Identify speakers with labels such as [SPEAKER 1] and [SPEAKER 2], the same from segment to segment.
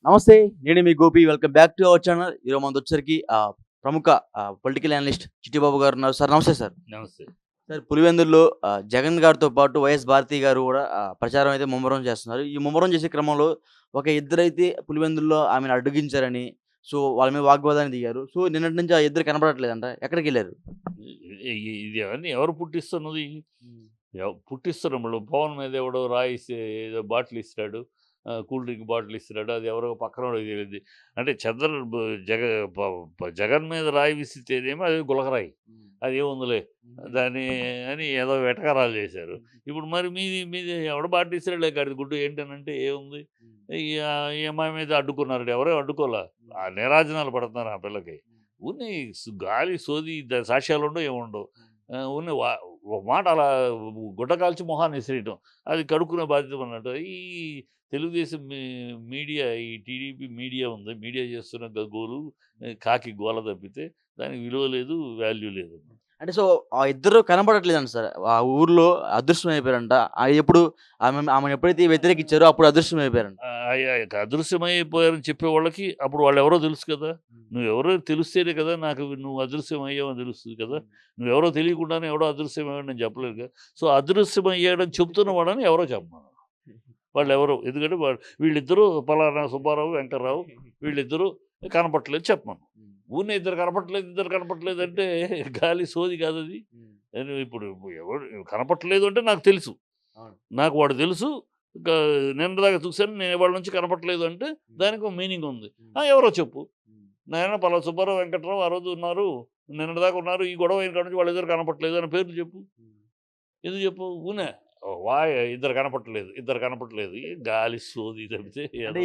[SPEAKER 1] నమస్తే. నేను మీ Gopi. Welcome back to our channel. ఈరోజు మనదొచ్చేసరికి ప్రముఖ పొలిటికల్ అనలిస్ట్ చిట్టిబాబు గారు ఉన్నారు. సార్ నమస్తే సార్.
[SPEAKER 2] నమస్తే.
[SPEAKER 1] సార్ పులివెందుల్లో జగన్ గారితో పాటు వైఎస్ భారతి గారు కూడా ప్రచారం అయితే ముమ్మరం చేస్తున్నారు. ఈ ముమ్మరం చేసే క్రమంలో ఒక ఇద్దరైతే పులివెందుల్లో ఆమెను అడ్డగించారని, సో వాళ్ళ మీద వాగ్వాదానికి దిగారు. సో నిన్నటి నుంచి ఆ ఇద్దరు కనపడట్లేదంట. ఎక్కడికెళ్లారు?
[SPEAKER 2] ఇది అవన్నీ ఎవరు పుట్టిస్తున్నది? పుట్టిస్తున్నారు. ఇప్పుడు పవన్ మీద ఎవడో రాయిసి ఏదో బాటిల్ ఇస్తాడు, కూల్ డ్రింక్ బాటిల్ ఇస్తున్నాడు. అది ఎవరో పక్కనోడికి తెలియదు. అంటే జగ జగన్ మీద రాయి విసిరితేనేమో అది గులకరాయి, అది ఏముందిలే దాన్ని అని ఏదో వెటకారాలు చేశారు. ఇప్పుడు మరి మీది ఎవడ బాటిల్ ఇస్తాడులే కాదు గుడ్డు ఏంటనంటే ఏముంది? ఈ అమ్మాయి మీద అడ్డుకున్నారు. ఎవరో అడ్డుకోలే. ఆ నీరాజనాలు పడుతున్నారు ఆ పిల్లకి. ఊరిని గాలి సోది సాక్ష్యాలు ఉండవు, ఏముండవు. ఉన్న ఒక మాట అలా గుడ్డ కాల్చి మొహాన్ని విసిరేయటం, అది కడుక్కునే బాధ్యత అన్నట్టు. ఈ తెలుగుదేశం మీడియా, ఈ టీడీపీ మీడియా ఉంది, మీడియా చేస్తున్న గగ్గోలు కాకి గోల తప్పితే దానికి విలువ లేదు, వాల్యూ లేదు.
[SPEAKER 1] అంటే సో ఆ ఇద్దరు కనపడట్లేదంట సార్. ఆ ఊర్లో అదృశ్యమైపోయారంట. ఎప్పుడు ఆమెను ఎప్పుడైతే వ్యతిరేకించారో అప్పుడు అదృశ్యమైపోయారంట.
[SPEAKER 2] అదృశ్యమైపోయారని చెప్పేవాళ్ళకి అప్పుడు వాళ్ళు ఎవరో తెలుసు కదా. నువ్వెవరో తెలిస్తేనే కదా నాకు నువ్వు అదృశ్యం అయ్యావని తెలుస్తుంది కదా. నువ్వెవరో తెలియకుండానే ఎవడో అదృశ్యమయ్యాడు నేను చెప్పలేదు కదా. సో అదృశ్యమయ్యాడని చెప్తున్న వాడని ఎవరో చెప్పమను. వాళ్ళు ఎవరు, ఎందుకంటే వీళ్ళిద్దరూ పలానా సుబ్బారావు, వెంకటరావు వీళ్ళిద్దరూ కనపట్లేదు చెప్పమను. ఊరినే ఇద్దరు కనపట్లేదు అంటే గాలి సోది కాదు అది. ఇప్పుడు ఎవరు కనపట్లేదు అంటే నాకు తెలుసు, నాకు వాడు తెలుసు. నిన్నదాకా చూశాను, నేను వాళ్ళ నుంచి కనపట్లేదు అంటే దానికి ఒక మీనింగ్ ఉంది. ఎవరో చెప్పు, నేను పలా సుబ్బారావు, వెంకటరావు ఆ రోజు ఉన్నారు, నిన్నదాకా ఉన్నారు, ఈ గొడవ అయిన కాడ నుంచి వాళ్ళిద్దరు కనపట్లేదు అని పేర్లు చెప్పు. ఎందుకు చెప్పు? ఊనే ఇద్దరు కనపట్లేదు గాలి సోది తప్పితే.
[SPEAKER 1] అంటే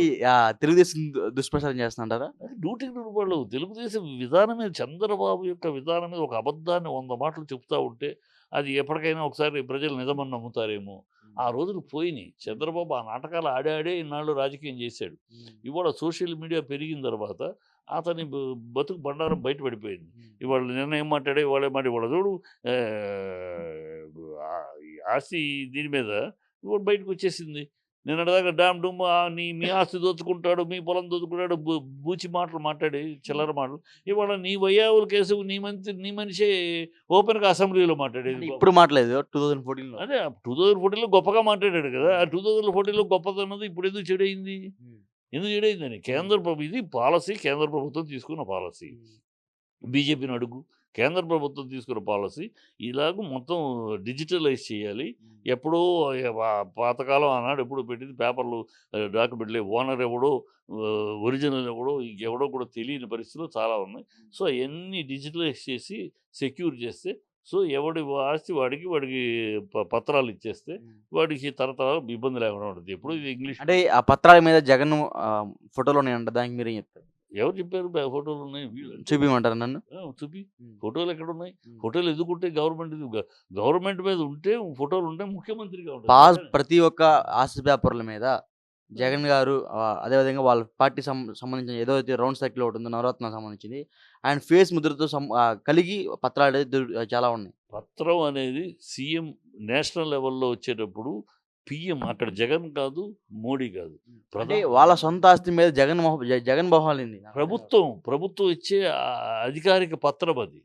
[SPEAKER 1] తెలుగుదేశం దుష్ప్రచారం చేస్తుంటారా?
[SPEAKER 2] డ్యూటీకి వాళ్ళు తెలుగుదేశం విధానం మీద, చంద్రబాబు యొక్క విధానం మీద ఒక అబద్ధాన్ని 100 మాటలు చెప్తా ఉంటే అది ఎప్పటికైనా ఒకసారి ప్రజలు నిజమని నమ్ముతారేమో. ఆ రోజులు పోయినాయి. చంద్రబాబు ఆ నాటకాలు ఆడే ఇన్నాళ్ళు రాజకీయం చేశాడు. ఇవాళ సోషల్ మీడియా పెరిగిన తర్వాత అతని బతుకు బండారం బయటపడిపోయింది. ఇవాళ నిన్న ఏం మాట్లాడే ఇవాళ మాట ఇవాళ చూడు, ఆస్తి దీని మీద ఇవాళ బయటకు వచ్చేసింది. నిన్నటిదాకా డామ్ డూమ్ మీ ఆస్తి దోచుకుంటాడు, మీ పొలం దోచుకుంటాడు, బూచి మాటలు మాట్లాడి చిల్లర మాటలు. ఇవాళ నీ వయ్యావుల కేసు నీ మనిషే ఓపెన్గా అసెంబ్లీలో మాట్లాడేది.
[SPEAKER 1] ఇప్పుడు మాట్లాడలేదు 2014లో.
[SPEAKER 2] అదే 2014లో గొప్పగా మాట్లాడాడు కదా. 2014లో గొప్పదన్నది ఇప్పుడు ఎందుకు చెడైంది? ఎందుకు చెడైందని కేంద్ర ప్రభుత్వం, ఇది పాలసీ, కేంద్ర ప్రభుత్వం తీసుకున్న పాలసీ. బీజేపీని అడుగు, కేంద్ర ప్రభుత్వం తీసుకున్న పాలసీ ఇలాగ మొత్తం డిజిటలైజ్ చేయాలి. ఎప్పుడో పాతకాలం ఆనాడు ఎప్పుడు పెట్టింది పేపర్లు, డాక్యుమెంట్లు, ఓనర్ ఎవడో, ఒరిజినల్ ఎవడో, ఇంకెవడో కూడా తెలియని పరిస్థితులు చాలా ఉన్నాయి. సో అవన్నీ డిజిటలైజ్ చేసి సెక్యూర్ చేస్తే, సో ఎవడి ఆస్తి వాడికి పత్రాలు ఇచ్చేస్తే వాడికి తరతరాలు ఇబ్బంది లేకుండా ఉంటుంది. ఎప్పుడు ఇది ఇంగ్లీష్.
[SPEAKER 1] అంటే ఆ పత్రాల మీద జగన్ ఫోటోలు ఉన్నాయంట, దానికి మీరేం చెప్తారు?
[SPEAKER 2] ఎవరు చెప్పారు ఫోటోలు ఉన్నాయి?
[SPEAKER 1] చూపిమంటారా నన్ను?
[SPEAKER 2] చూపి. ఫోటోలు ఎక్కడ ఉన్నాయి? ఫోటోలు ఎందుకుంటే గవర్నమెంట్ మీద ఉంటే ఫోటోలు ఉంటే ముఖ్యమంత్రిగా ఉంటాయి.
[SPEAKER 1] ప్రతి ఒక్క ఆస్తి పేపర్ల మీద జగన్ గారు, అదేవిధంగా వాళ్ళ పార్టీ సంబంధించిన ఏదైతే రౌండ్ సర్కిల్ ఒకటి ఉందో నవరత్నాలకు సంబంధించింది, ఆయన ఫేస్ ముద్రతో కలిగి పత్రాలు చాలా ఉన్నాయి.
[SPEAKER 2] పత్రం అనేది సీఎం నేషనల్ లెవెల్లో వచ్చేటప్పుడు పిఎం అక్కడ జగన్ కాదు, మోడీ కాదు,
[SPEAKER 1] వాళ్ళ సొంత ఆస్తి మీద జగన్ మొహాలింది.
[SPEAKER 2] ప్రభుత్వం ఇచ్చే అధికారిక పత్రం అది.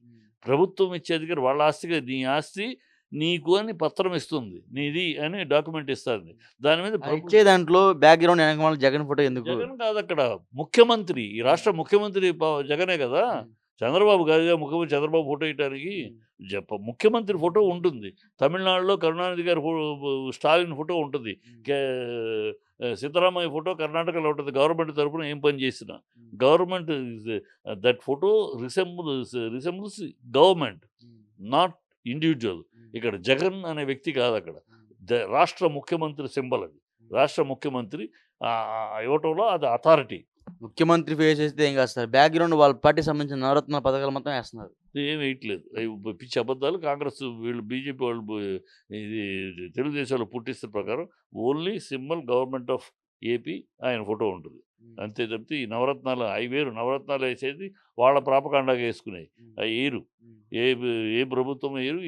[SPEAKER 2] ప్రభుత్వం ఇచ్చే అధికారి వాళ్ళ ఆస్తిగా, నీ ఆస్తి నీకు అని పత్రం ఇస్తుంది, నీది అని డాక్యుమెంట్ ఇస్తుంది. దాని మీద
[SPEAKER 1] ఇచ్చే దాంట్లో బ్యాక్గ్రౌండ్ వెనక జగన్ ఫోటో ఎందుకు?
[SPEAKER 2] జగన్ కాదు, అక్కడ ముఖ్యమంత్రి, ఈ రాష్ట్ర ముఖ్యమంత్రి జగనే కదా, చంద్రబాబు కాదుగా ముఖ్యమంత్రి. చంద్రబాబు ఫోటో ఇవ్వడానికి ముఖ్యమంత్రి ఫోటో ఉంటుంది. తమిళనాడులో కరుణానిధి గారి స్టాలిన్ ఫోటో ఉంటుంది. సిద్ధరామయ్య ఫోటో కర్ణాటకలో ఉంటుంది. గవర్నమెంట్ తరఫున ఏం పని చేసినా government that photo resembles government, not individual. ఇక్కడ జగన్ అనే వ్యక్తి కాదు, అక్కడ రాష్ట్ర ముఖ్యమంత్రి సింబల్. అది రాష్ట్ర ముఖ్యమంత్రి ఇవ్వటంలో అది అథారిటీ.
[SPEAKER 1] ముఖ్యమంత్రి ఫేస్ చేస్తే ఏం కాదు సార్, బ్యాక్గ్రౌండ్ వాళ్ళ పార్టీ సంబంధించిన నవరత్నాల పథకాలు మొత్తం వేస్తున్నారు.
[SPEAKER 2] ఏం వేయట్లేదు, అవి పిచ్చి అబద్ధాలు. కాంగ్రెస్ వీళ్ళు, బీజేపీ వాళ్ళు, ఇది తెలుగుదేశంలో పుట్టిస్తే ప్రకారం only symbol government of AP ఆయన ఫోటో ఉంటుంది. అంతే తప్పితే ఈ నవరత్నాలు అవి వేరు. నవరత్నాలు వేసేది వాళ్ళ ప్రాపకాండాగా వేసుకునేవి. అవి వేయరు. ఏ ప్రభుత్వం వేయరు.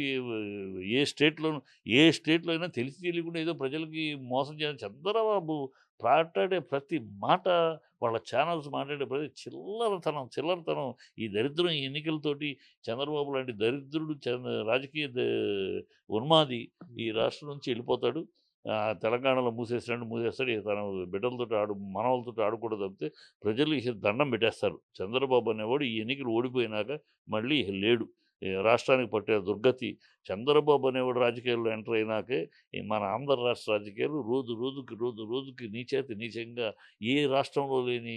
[SPEAKER 2] ఏ స్టేట్‌లో అయినా తెలిసి తెలియకుండా ఏదో ప్రజలకి మోసం చేయాలని చంద్రబాబు మాట్లాడే ప్రతి మాట, వాళ్ళ ఛానల్స్ మాట్లాడే ప్రతి చిల్లరతనం. ఈ దరిద్రం ఈ ఎన్నికలతోటి చంద్రబాబు లాంటి దరిద్రుడు రాజకీయ ఉన్మాది ఈ రాష్ట్రం నుంచి వెళ్ళిపోతాడు. తెలంగాణలో మూసేస్తాడు. ఇక తన బిడ్డలతోటి మనవలతోటి ఆడుకోవడం తప్పితే ప్రజలు ఇక దండం పెట్టేస్తారు. చంద్రబాబు అనేవాడు ఈ ఎన్నికలు ఓడిపోయినాక మళ్ళీ ఇక లేడు. రాష్ట్రానికి పట్టే దుర్గతి చంద్రబాబు అనేవాడు రాజకీయాల్లో ఎంటర్ అయినాకే మన ఆంధ్ర రాష్ట్ర రాజకీయాలు రోజుకి నీచంగా ఏ రాష్ట్రంలో లేని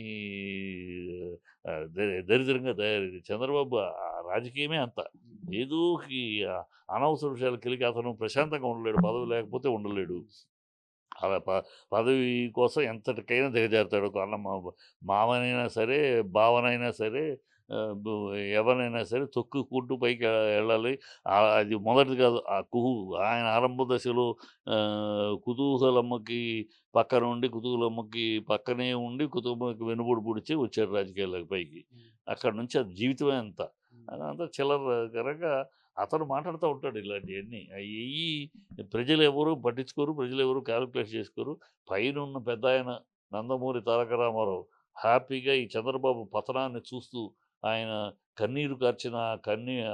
[SPEAKER 2] దరిద్రంగా తయారైంది. చంద్రబాబు రాజకీయమే అంత. ఏదో అనవసర విషయాలకు కలిగి అతను ప్రశాంతంగా ఉండలేడు. పదవి లేకపోతే ఉండలేడు. అలా పదవి కోసం ఎంతటికైనా దిగజారుతాడు. మావనైనా సరే, బావనైనా సరే, ఎవరినైనా సరే తొక్కుకుంటూ పైకి వెళ్ళాలి. అది మొదటిది కాదు. ఆయన ఆరంభ దశలో కుతూహలమ్మకి పక్కనే ఉండి కుతూహలమ్మకి వెనుబడి పొడిచి వచ్చాడు రాజకీయాలకు పైకి. అక్కడ నుంచి అది జీవితమే అంతా. అదంతా చిల్లరగా అతను మాట్లాడుతూ ఉంటాడు ఇలాంటివన్నీ. అయ్యి ప్రజలు ఎవరు పట్టించుకోరు. ప్రజలు ఎవరు క్యాలిక్యులేట్ చేసుకోరు. పైనున్న పెద్దాయన నందమూరి తారక రామారావు హ్యాపీగా ఈ చంద్రబాబు పతనాన్ని చూస్తూ ఆయన కన్నీరు కార్చిన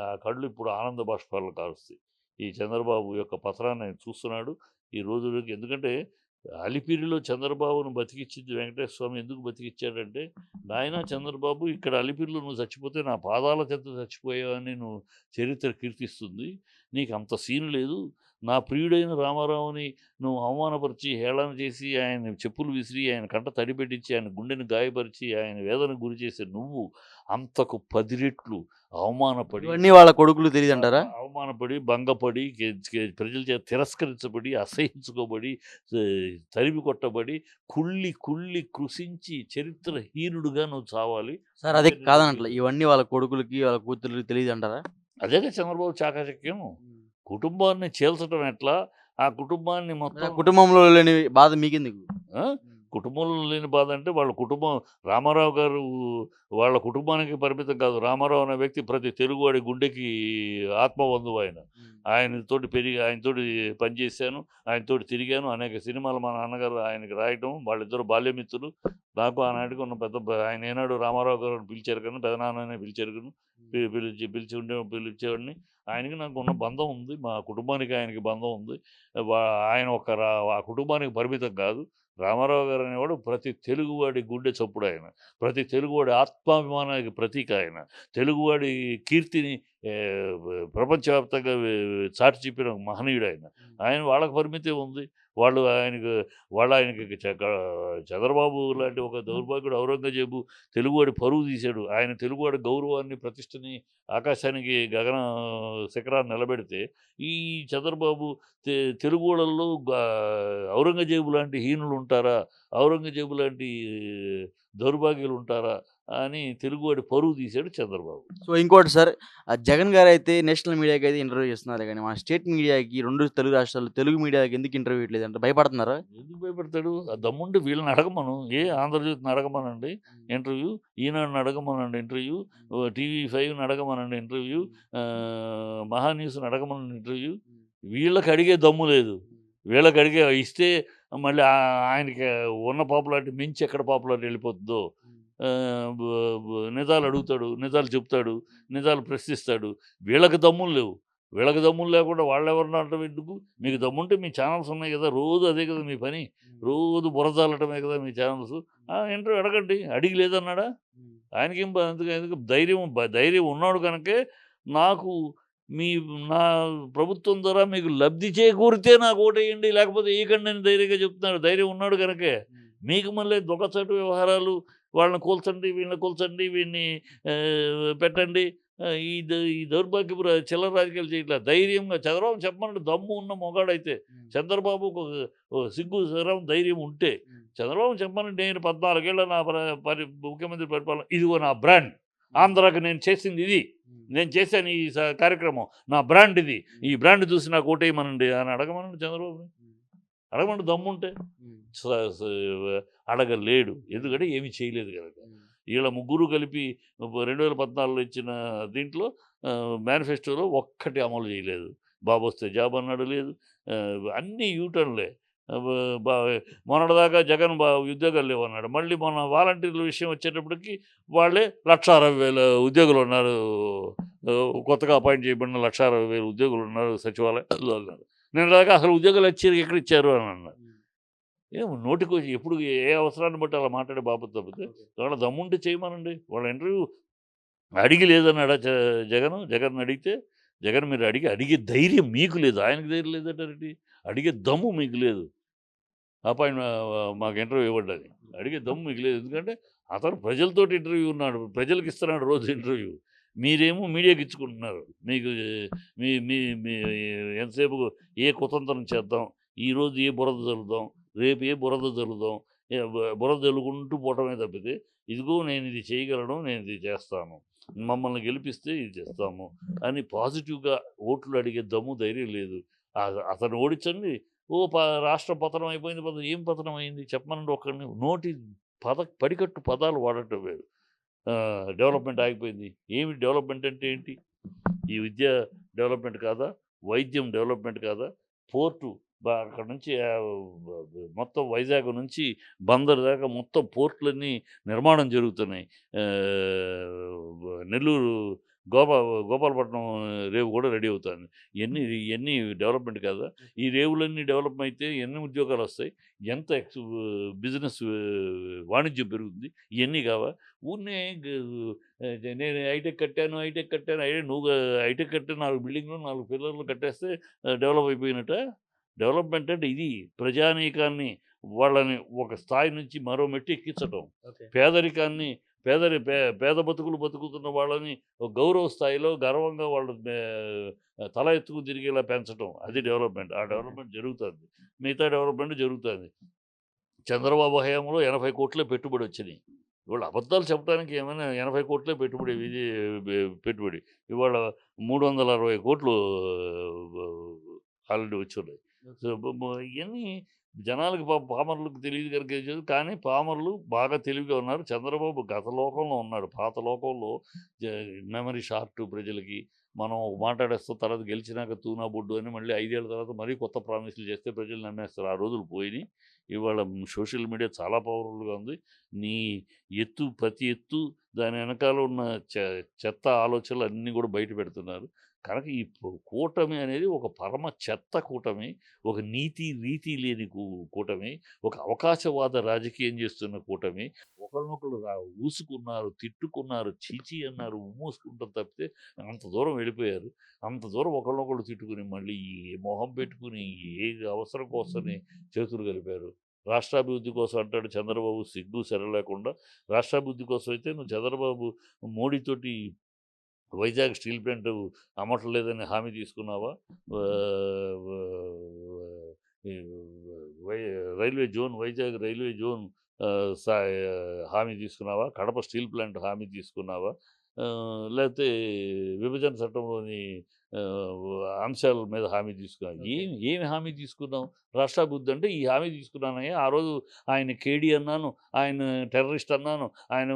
[SPEAKER 2] ఆ కళ్ళు ఇప్పుడు ఆనంద బాష్పాలు కారుస్తాయి. ఈ చంద్రబాబు యొక్క పతనాన్ని ఆయన చూస్తున్నాడు ఈ రోజులకి. ఎందుకంటే అలిపిరిలో చంద్రబాబును బతికిచ్చింది వెంకటేశ్వర స్వామి ఎందుకు బతికిచ్చాడంటే, నాయనా చంద్రబాబు ఇక్కడ అలిపిరిలో నువ్వు చచ్చిపోతే నా పాదాల చెంత చచ్చిపోయావని నువ్వు చరిత్ర కీర్తిస్తుంది. నీకు అంత సీన్ లేదు. నా ప్రియుడైన రామారావుని నువ్వు అవమానపరిచి, హేళన చేసి, ఆయన చెప్పులు విసిరి, ఆయన కంట తడిపెట్టించి, ఆయన గుండెని గాయపరిచి, ఆయన వేదనకు గురి చేసే నువ్వు అంతకు 10 రెట్లు అవమానపడి,
[SPEAKER 1] ఇవన్నీ వాళ్ళ కొడుకులు తెలియదంటారా?
[SPEAKER 2] అవమానపడి, భంగపడి, ప్రజల చేత తిరస్కరించబడి, అసహించుకోబడి, తరిమి కొట్టబడి, కుళ్ళి కృషించి చరిత్రహీనుడుగా నువ్వు చావాలి.
[SPEAKER 1] సార్ అదే కాదనట్ల. ఇవన్నీ వాళ్ళ కొడుకులకి, వాళ్ళ కూతుర్లకి తెలియదంటారా?
[SPEAKER 2] అదేగా చంద్రబాబు చాకచక్యం. కుటుంబాన్ని చీల్చడం ఎట్లా, ఆ కుటుంబాన్ని మొత్తం
[SPEAKER 1] కుటుంబంలో లేని బాధ మీకెందుకు?
[SPEAKER 2] కుటుంబంలో లేని బాధ అంటే వాళ్ళ కుటుంబం రామారావు గారు వాళ్ళ కుటుంబానికి పరిమితం కాదు. రామారావు అనే వ్యక్తి ప్రతి తెలుగువాడి గుండెకి ఆత్మబంధువు ఆయన. ఆయనతోటి పనిచేశాను, ఆయనతోటి తిరిగాను. అనేక సినిమాలు మా నాన్నగారు ఆయనకి రాయటం, వాళ్ళిద్దరు బాల్యమిత్రులు. నాకు ఆనాటికి ఉన్న ఆయన ఏనాడు రామారావు గారు పిలిచారు కానీ పెదనాన్ననే పిలిచారు కానీ పిలిచేవాడిని. ఆయనకి నాకు ఉన్న బంధం ఉంది. మా కుటుంబానికి ఆయనకి బంధం ఉంది. ఆయన ఆ కుటుంబానికి పరిమితం కాదు. రామారావు గారు అనేవాడు ప్రతి తెలుగువాడి గుండె చప్పుడు ఆయన. ప్రతి తెలుగువాడి ఆత్మాభిమానానికి ప్రతీక ఆయన. తెలుగువాడి కీర్తిని ప్రపంచవ్యాప్తంగా చాటి చెప్పిన మహనీయుడు ఆయన. వాళ్ళకి పరిమితి ఉంది. ఆయనకి చంద్రబాబు లాంటి ఒక దౌర్భాగ్యుడు ఔరంగజేబు తెలుగువాడి పరువు తీశాడు. ఆయన తెలుగువాడి గౌరవాన్ని, ప్రతిష్టని ఆకాశానికి గగన శిఖరాన్ని నిలబెడితే, ఈ చంద్రబాబు తెలుగువాళ్ళల్లో ఔరంగజేబు లాంటి హీనులు ఉంటారా, ఔరంగజేబు లాంటి దౌర్భాగ్యులు ఉంటారా అని తెలుగువాడి పరువు తీశాడు చంద్రబాబు.
[SPEAKER 1] సో ఇంకోటి సార్, జగన్ గారు అయితే నేషనల్ మీడియాకి అయితే ఇంటర్వ్యూ ఇస్తున్నారు కానీ మన స్టేట్ మీడియాకి, 2 తెలుగు రాష్ట్రాలు తెలుగు మీడియాకి ఎందుకు ఇంటర్వ్యూ ఇవ్వట్లేదు అంటే భయపడుతున్నారా?
[SPEAKER 2] ఎందుకు భయపడతాడు? ఆ దమ్ముండి వీళ్ళని అడగమను. ఆంధ్రజ్యోతిని అడగమనండి ఇంటర్వ్యూ, ఈనాడుని అడగమనండి ఇంటర్వ్యూ, TV5ని అడగమనండి ఇంటర్వ్యూ, మహా న్యూస్ని అడగమనండి ఇంటర్వ్యూ. వీళ్ళకి అడిగే దమ్ము లేదు. వీళ్ళకి ఇస్తే మళ్ళీ ఆయనకి ఉన్న పాపులారిటీ మించి ఎక్కడ పాపులారిటీ వెళ్ళిపోతుందో. నిజాలు అడుగుతాడు, నిజాలు చెప్తాడు, నిజాలు ప్రశ్నిస్తాడు. వీళ్ళకి దమ్ములు లేవు. వీళ్ళకి దమ్ములు లేకుండా వాళ్ళెవరిని అనటం ఎందుకు? మీకు దమ్ముంటే మీ ఛానల్స్ ఉన్నాయి కదా, రోజు అదే కదా మీ పని, రోజు బురజాలటమే కదా మీ ఛానల్స్. ఇంటర్వ్యూ అడగండి. అడిగి లేదన్నాడా? ఆయనకేం ఎందుకు ధైర్యం ఉన్నాడు కనుకే నాకు నా ప్రభుత్వం ద్వారా మీకు లబ్ధి చేకూరితే నాకు ఓటేయండి, లేకపోతే వేయకండి అని ధైర్యంగా చెప్తున్నాడు. ధైర్యం ఉన్నాడు కనుకే. మీకు మళ్ళీ దొంగచాటు వ్యవహారాలు, వాళ్ళని కూల్చండి, వీళ్ళని కూల్చండి, వీడిని పెట్టండి, ఈ దౌర్భాగ్యపు చిల్లర రాజకీయాలు చేయట్లేదు. ధైర్యంగా చంద్రబాబు చెప్పమన్నట్టు దమ్ము ఉన్న మొగాడైతే, చంద్రబాబుకు సిగ్గు శరం ధైర్యం ఉంటే చంద్రబాబు చెప్పమని, నేను 14 ఏళ్ళ నా ముఖ్యమంత్రి పరిపాలన, ఇదిగో నా బ్రాండ్, ఆంధ్రాకి నేను చేసింది ఇది, నేను చేశాను ఈ కార్యక్రమం, నా బ్రాండ్ ఇది, ఈ బ్రాండ్ చూసి నాకు ఓటేయమనండి అని అడగమనండి చంద్రబాబుని. అడగమంటే దమ్ముంటే అడగలేడు, ఎందుకంటే ఏమీ చేయలేదు కనుక. వీళ్ళ ముగ్గురు కలిపి 2014లో ఇచ్చిన దీంట్లో మేనిఫెస్టోలో ఒక్కటి అమలు చేయలేదు. బాబు వస్తే జాబ్ అన్నాడు లేదు. అన్నీ యూటర్న్లే. మొన్నటిదాకా జగన్ ఉద్యోగాలు లేవన్నాడు. మళ్ళీ మొన్న వాలంటీర్ల విషయం వచ్చేటప్పటికి వాళ్ళే 1,60,000 ఉద్యోగులు ఉన్నారు, కొత్తగా అపాయింట్ చేయబడిన 1,60,000 ఉద్యోగులు ఉన్నారు సచివాలయాల్లో అన్నారు. నిన్నదాకా అసలు ఉద్యోగాలు వచ్చి ఎక్కడ ఇచ్చారు అని అన్నారు. ఏం నోటికొచ్చి ఎప్పుడు ఏ అవసరాన్ని బట్టి అలా మాట్లాడే బాబు తప్పితే వాళ్ళ దమ్ముంటే చేయమనండి. వాళ్ళ ఇంటర్వ్యూ అడిగి లేదన్నాడా జగన్ అడిగితే, జగన్ మీరు అడిగే ధైర్యం మీకు లేదు. ఆయనకి ధైర్యం లేదంటారేంటి? అడిగే దమ్ము మీకు లేదు. మాకు ఇంటర్వ్యూ ఇవ్వండని. అడిగే దమ్ము మీకు లేదు. ఎందుకంటే అతను ప్రజలతోటి ఇంటర్వ్యూ ఉన్నాడు. ప్రజలకి ఇస్తున్నాడు రోజు ఇంటర్వ్యూ. మీరేమో మీడియాకి ఇచ్చుకుంటున్నారు. మీకు మీ మీ మీ ఎంతసేపు ఏ కుతంత్రం చేద్దాం, ఈరోజు ఏ బురద జల్లుదాం, రేపు ఏ బురద జల్లుదాం, బురద జల్లుకుంటూ పోవటమే తప్పితే, ఇదిగో నేను ఇది చేయగలను, నేను ఇది చేస్తాను, మమ్మల్ని గెలిపిస్తే ఇది చేస్తాము అని పాజిటివ్‌గా ఓట్లు అడిగే దమ్ము, ధైర్యం లేదు. అతను ఓడించండి. రాష్ట్రం పతనం అయిపోయింది. ఏం పతనం అయింది చెప్పమనండి ఒక్కడిని. నోటి పడికట్టు పదాలు వాడటం వేరు. డెవలప్‌మెంట్ ఆగిపోయింది. ఏమి డెవలప్‌మెంట్ అంటే ఏంటి? ఈ విద్య డెవలప్‌మెంట్ కాదా? వైద్యం డెవలప్‌మెంట్ కాదా? పోర్టు అక్కడ నుంచి మొత్తం వైజాగ్ నుంచి బందర్ దాకా మొత్తం పోర్టులన్నీ నిర్మాణం జరుగుతున్నాయి. నెల్లూరు గోపాలపట్నం రేవు కూడా రెడీ అవుతుంది. ఇయన్నీ డెవలప్‌మెంట్ కాదా? ఈ రేవులన్నీ డెవలప్ అయితే ఎన్ని ఉద్యోగాలొస్తాయి? ఎంత బిజినెస్ వాణిజ్యం పెరుగుతుంది? ఇయన్నీ కావా? ఊరినే నేను హైటెక్ కట్టాను, నువ్వు హైటెక్ కట్టి 4 బిల్డింగ్‌లు, 4 పిల్లర్లు కట్టేస్తే డెవలప్ అయిపోయినట్టా? డెవలప్‌మెంట్ అంటే ఇది. ప్రజానీకాన్ని వాళ్ళని ఒక స్థాయి నుంచి మరో మెట్టు ఎక్కించటం. పేదరికాన్ని పేద బతుకులు బతుకుతున్న వాళ్ళని ఒక గౌరవ స్థాయిలో గర్వంగా వాళ్ళు తల ఎత్తుకు తిరిగేలా పెంచటం. అది డెవలప్‌మెంట్. ఆ డెవలప్‌మెంట్ జరుగుతుంది. మిగతా డెవలప్‌మెంట్ జరుగుతుంది. చంద్రబాబు హయాంలో 80 కోట్లే పెట్టుబడొచ్చినాయి. ఇవాళ అబద్ధాలు చెప్పడానికి ఏమైనా 80 కోట్లే పెట్టుబడి. ఇవాళ 360 కోట్లు ఆల్రెడీ వచ్చున్నాయి. సో, ఇయన్నీ జనాలకి పామరులకు తెలీదు కనుక, కానీ పామరులు బాగా తెలివిగా ఉన్నారు. చంద్రబాబు గత లోకంలో ఉన్నాడు. పాత లోకంలో జ మెమరీ షార్ట్ ప్రజలకి. మనం మాట్లాడేస్తాం, తర్వాత గెలిచినాక తూనా బొడ్డు అని మళ్ళీ 5 ఏళ్ల తర్వాత మరీ కొత్త ప్రామిస్‌లు చేస్తే ప్రజలు నమ్మేస్తారు. ఆ రోజులు పోయినియి. ఇవాళ సోషల్ మీడియా చాలా పవర్‌ఫుల్‌గా ఉంది. నీ ప్రతి ఎత్తు దాని వెనకాల ఉన్న చెత్త ఆలోచనలు అన్నీ కూడా బయట పెడుతున్నారు. కనుక ఈ కూటమి అనేది ఒక పరమ చెత్త కూటమి. ఒక రీతి లేని కూటమి. ఒక అవకాశవాద రాజకీయం చేస్తున్న కూటమి. ఒకళ్ళనొకళ్ళు ఊసుకున్నారు, తిట్టుకున్నారు, చీచీ అన్నారు, ఉమ్మూసుకుంటాం తప్పితే అంత దూరం వెళ్ళిపోయారు. అంత దూరం ఒకళ్ళనొకళ్ళు తిట్టుకుని మళ్ళీ మొహం పెట్టుకుని ఏ అవసరం కోసమని చేతులు కలిపారు. రాష్ట్రాభివృద్ధి కోసం అంటాడు చంద్రబాబు సిగ్గు, శర లేకుండా. రాష్ట్రాభివృద్ధి కోసం అయితే నువ్వు చంద్రబాబు మోడీతోటి వైజాగ్ స్టీల్ ప్లాంట్ అమ్మట్లేదని హామీ తీసుకున్నావా? ఈ వైజాగ్ రైల్వే జోన్ హామీ తీసుకున్నావా? కడప స్టీల్ ప్లాంట్ హామీ తీసుకున్నావా? లేకపోతే విభజన చట్టంలోని అంశాల మీద హామీ తీసుకున్నావు. ఏమి హామీ తీసుకున్నావు? రాష్ట్రాభివృద్ధి అంటే ఈ హామీ తీసుకున్నానయ్యా. ఆ రోజు ఆయన కేడీ అన్నాను, ఆయన టెర్రరిస్ట్ అన్నాను, ఆయన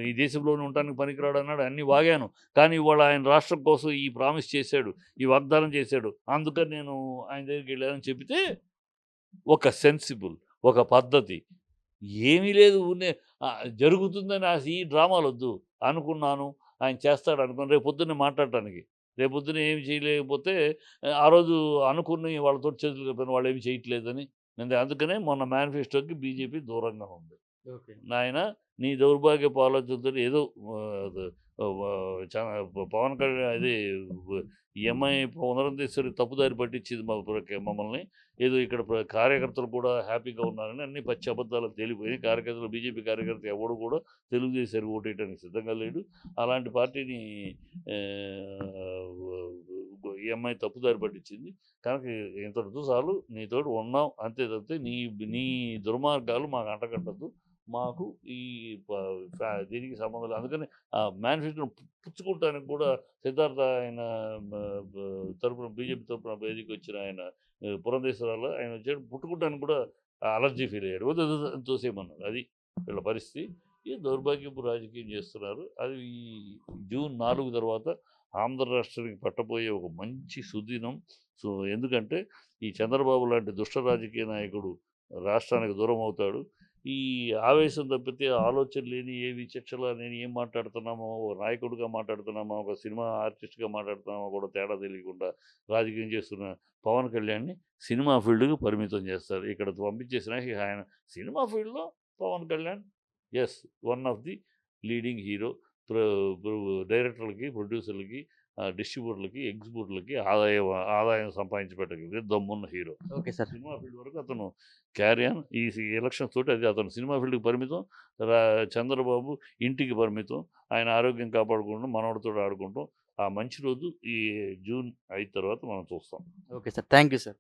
[SPEAKER 2] ఈ దేశంలోనే ఉండడానికి పనికిరాడు అన్నాడు, అన్నీ వాగాను. కానీ ఇవాళ ఆయన రాష్ట్రం కోసం ఈ ప్రామిస్ చేశాడు, ఈ వాగ్దానం చేశాడు. అందుకని నేను ఆయన దగ్గరికి వెళ్ళానని చెబితే ఒక సెన్సిబుల్, ఒక పద్ధతి. ఏమీ లేదు. జరుగుతుందని ఈ డ్రామాలొద్దు. అనుకున్నాను, ఆయన చేస్తాడు అనుకుని రేపు పొద్దున్నే మాట్లాడటానికి. రేపు పొద్దున్న ఏమి చేయలేకపోతే ఆ రోజు అనుకుని వాళ్ళతోటి చేతులు కలిపాను, వాళ్ళేమి చేయట్లేదని. అందుకనే మొన్న మేనిఫెస్టోకి బీజేపీ దూరంగా ఉంది. నాయనా నీ దౌర్భాగ్యపు ఆలోచనతోటి ఏదో పవన్ కళ్యాణ్ అది ఈ అమ్మాయి పునరుద్ధేశ్వరి తప్పుదారి పట్టించింది మమ్మల్ని. ఏదో ఇక్కడ కార్యకర్తలు కూడా హ్యాపీగా ఉన్నారని అన్ని పచ్చి అబద్ధాలు తేలిపోయి కార్యకర్తలు, బీజేపీ కార్యకర్త ఎవడు కూడా తెలుగుదేశానికి ఓటేయడానికి సిద్ధంగా లేడు. అలాంటి పార్టీని ఈ అమ్మాయి తప్పుదారి పట్టించింది. కనుక ఇంతటితో చాలు, నీతోటి ఉన్నాం అంతే తప్పితే నీ దుర్మార్గాలు మాకు అంటగట్టద్దు. మాకు ఈ దీనికి సంబంధం లేదు. అందుకని ఆ మేనిఫెస్టోని పుచ్చుకోవటానికి కూడా సిద్ధార్థ ఆయన తరపున బీజేపీ తరపున వేదిక వచ్చిన ఆయన పురంధేశ్వరాలు ఆయన వచ్చాడు పుట్టుకుంటానికి కూడా అలర్జీ ఫీల్ అయ్యాడు. వద్దు వద్దు అని తోసేయమన్నారు. అది వీళ్ళ పరిస్థితి. ఈ దౌర్భాగ్యపు రాజకీయం చేస్తున్నారు. అది ఈ జూన్ 4 తర్వాత ఆంధ్ర రాష్ట్రానికి పట్టబోయే ఒక మంచి సుదినం. సో ఎందుకంటే ఈ చంద్రబాబు లాంటి దుష్ట రాజకీయ నాయకుడు రాష్ట్రానికి దూరం అవుతాడు. ఈ ఆవేశం తప్పితే ఆలోచన లేని, ఏ విచక్షణ లేని, ఏం మాట్లాడుతున్నామో, ఓ నాయకుడిగా మాట్లాడుతున్నామా, ఒక సినిమా ఆర్టిస్ట్‌గా మాట్లాడుతున్నామా కూడా తేడా తెలియకుండా రాజకీయం చేస్తున్న పవన్ కళ్యాణ్‌ని సినిమా ఫీల్డ్‌కి పరిమితం చేస్తారు. ఇక్కడ పంపించేసినా ఇక ఆయన సినిమా ఫీల్డ్‌లో Pawan Kalyan yes. One of the leading hero. Pro pro డైరెక్టర్లకి, ప్రొడ్యూసర్లకి, డిస్ట్రిబ్యూటర్లకి, ఎగ్జిబ్యూటర్లకి ఆదాయం సంపాదించి పెట్టగలిగే దమ్మున్న హీరో.
[SPEAKER 1] Okay sir.
[SPEAKER 2] సినిమా ఫీల్డ్ వరకు అతను క్యారీ ఆన్. ఈ ఎలక్షన్స్ తోటి అది అతను సినిమా ఫీల్డ్‌కి పరిమితం. రా చంద్రబాబు ఇంటికి పరిమితం. ఆయన ఆరోగ్యం కాపాడుకుంటూ మనవడితోటి ఆడుకుంటాం. ఆ మంచి రోజు ఈ జూన్ 5 తర్వాత మనం చూస్తాం.
[SPEAKER 1] Okay sir. Thank you sir.